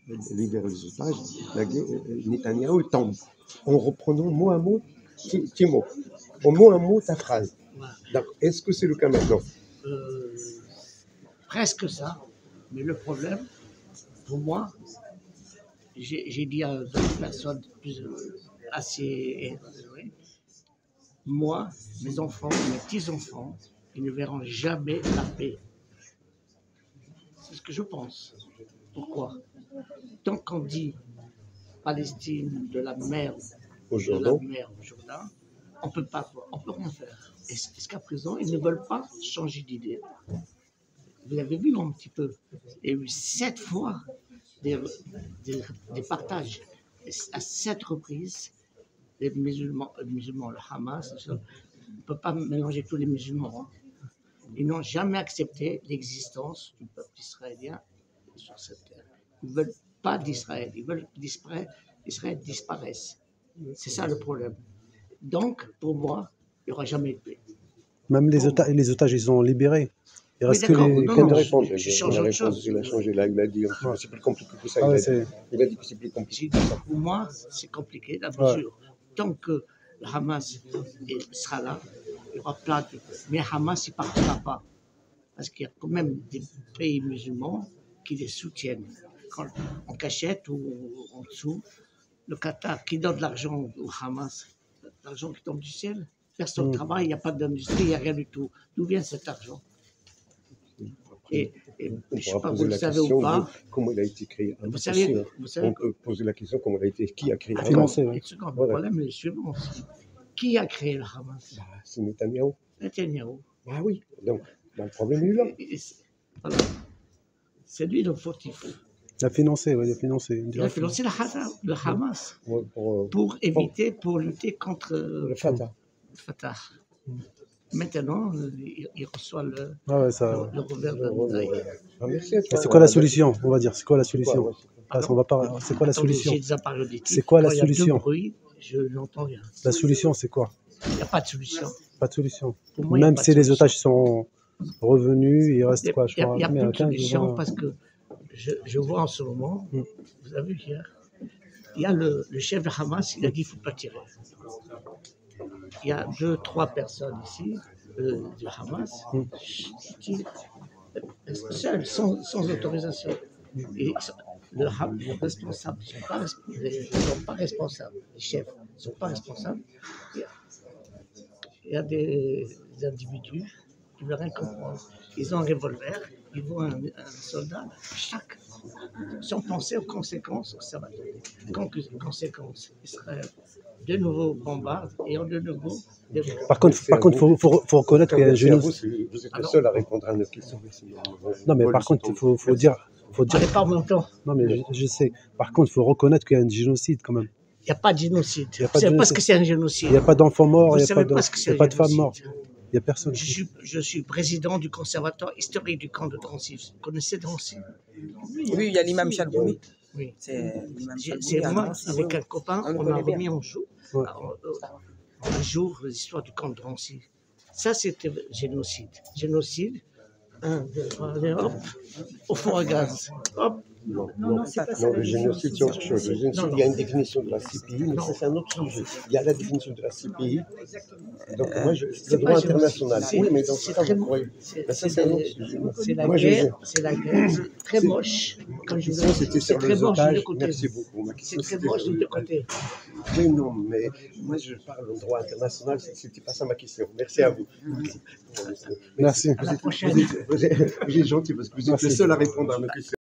libérer les otages, Netanyahou tombe. En reprenant mot à mot, Timo, en mot à mot ta phrase. Donc, est-ce que c'est le cas maintenant? Presque ça, mais le problème, pour moi, j'ai dit à d'autres personnes assez éloignées, moi, mes enfants, mes petits-enfants, ils ne verront jamais la paix. C'est ce que je pense. Pourquoi? Tant qu'on dit Palestine, de la mer au Jourdain, on peut rien faire. Et jusqu'à présent, ils ne veulent pas changer d'idée. Vous avez vu un petit peu. Il y a eu 7 fois des partages. À 7 reprises, les musulmans, le Hamas, on ne peut pas mélanger tous les musulmans. Hein. Ils n'ont jamais accepté l'existence du peuple israélien sur cette terre. Ils ne veulent pas d'Israël. Ils veulent qu'Israël disparaisse. C'est ça le problème. Donc, pour moi, il n'y aura jamais de paix. Même les otages, ils sont libérés. Il reste que les... Il a répondu. Il a changé là, il a dit c'est plus compliqué que ça. Il a dit que c'est plus compliqué. Pour moi, c'est compliqué la mesure. Tant que le Hamas sera là, il y aura plein de... Mais Hamas, il ne partira pas. Parce qu'il y a quand même des pays musulmans qui les soutiennent. En cachette ou en dessous, le Qatar qui donne de l'argent au Hamas, l'argent qui tombe du ciel, personne ne travaille, il n'y a pas d'industrie, il n'y a rien du tout. D'où vient cet argent? Et je ne sais pas, vous le savez ou pas. Comment il a été créé? Vous savez, on peut poser la question comment il a été, qui a créé le Hamas? Le problème est le suivant. Qui a créé le Hamas? C'est Netanyahou. Netanyahou. Ah oui, donc le problème est là. Voilà. C'est lui le fautif. Il a financé, oui, il a financé. Il a financé le Hamas pour éviter, pour lutter contre le Fatah. Maintenant, il reçoit le revers de la médaille. C'est quoi la solution, on va dire? C'est quoi la solution? C'est quoi la solution? C'est quoi la solution? Je n'entends rien. La solution, c'est quoi? Il n'y a pas de solution. Pas de solution. Même si les otages sont revenus, il reste quoi? Il n'y a plus de solution parce que je vois en ce moment, vous avez vu hier, il y a le chef de Hamas, il a dit qu'il ne faut pas tirer. Il y a 2-3 personnes ici du Hamas qui seuls, sans autorisation. Et les responsables ne sont pas responsables. Les chefs ne sont pas responsables. Il y a des individus qui ne veulent rien comprendre. Ils ont un revolver, ils voient un soldat, sans penser aux conséquences que ça va donner. Conséquences, Israël de nouveau bombarde et de nouveau... Par contre, faut reconnaître qu'il y a un génocide. Vous êtes le seul à répondre à nos questions. Non, mais par contre, il faut dire... Allez, pas longtemps. Non, mais je sais. Par contre, il faut reconnaître qu'il y a un génocide quand même. Il n'y a pas de génocide. Vous ne savez pas ce que c'est un génocide. Il n'y a pas d'enfants morts, il n'y a pas de femmes mortes. Il n'y a personne. Je suis président du conservatoire historique du camp de Drancy. Vous connaissez Drancy? Oui, il y a l'imam Chalboumi. Oui. C'est moi, avec un copain, on a remis en jour, un jour l'histoire du camp de Drancy. Ça, c'était génocide. Génocide, 1, 2, 3, hop, au four à gaz. Hop. Non, le génocide, c'est autre chose. Le génocide, il y a une définition de la CPI, mais ça, c'est un autre sujet. Il y a la définition de la CPI. Donc, moi, le droit international. Oui, mais dans ce cas, vous croyez. Ça, c'est un autre sujet. C'est la guerre, c'est très moche. Comme je vous c'était sur les otages. Merci beaucoup. C'est très moche de deux côtés. Oui, non, mais moi, je parle au droit international. C'était pas ça ma question. Merci à vous. Merci. À la prochaine. Vous êtes gentil parce que vous êtes le seul à répondre à nos questions.